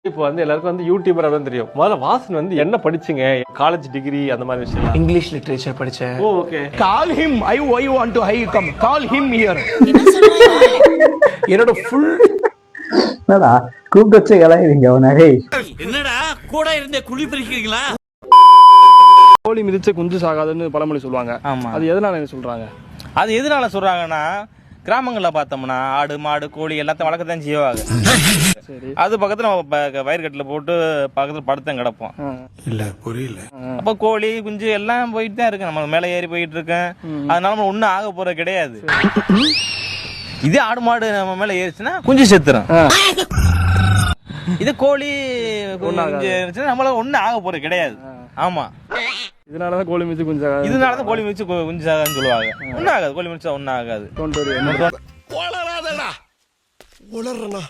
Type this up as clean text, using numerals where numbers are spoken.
இப்போ வந்து எல்லாருக்கும் வந்து யூடியூபர் அப்படின்னு தெரியும். முதல்ல வாசன் வந்து என்ன படிச்சீங்க? காலேஜ் டிகிரி அந்த மாதிரி விஷயம். இங்கிலீஷ் லிட்ரேச்சர் படிச்சேன். Oh okay. Call him. I want to high come. Call him here. என்னோட ஃபுல் என்னடா கூப்பிட்டு வச்சு கலாய்றீங்க அவனே. என்னடா கூட இருந்தே குழி பறிக்கிறீங்களா? கோழி மிதிச்ச குஞ்சு சாகாதுன்னு பழமொழி சொல்லுவாங்க. ஆமா. அது எதனால சொல்றாங்க? அது எதனால சொல்றாங்கன்னா, கிராமங்களில் பார்த்தோம்னா ஆடு மாடு கோழி எல்லாத்தையும் வளர்க்கத்தான் செய்வாங்க. அது பக்கத்துல நம்ம வயற்கட்டில் போட்டு பக்கத்துல படுத்தம் கிடப்போம். இல்ல புரியல. அப்ப கோழி குஞ்சு எல்லாம் போயிட்டு தான் இருக்கு, நம்ம மேலே ஏறி போயிட்டு இருக்கேன். அதனால நம்ம ஒன்றும் ஆக போறது கிடையாது. இதே ஆடு மாடு நம்ம மேல ஏறிச்சுன்னா குஞ்சு செத்துரும். இது கோழி குஞ்சு ஏறிச்சுன்னா நம்மளால ஒன்றும் ஆக போறது கிடையாது. ஆமா, இதனாலதான் கோழி மிதிச்சு குஞ்சு சாகாது. இதனாலதான் கோழி மிதிச்சு குஞ்சு சாகாதுன்னு சொல்லுவாங்க. ஒன்றும் ஆகாது, கோழி மிதிச்சா ஒன்றும் ஆகாது. உளறாதடா. உளறனா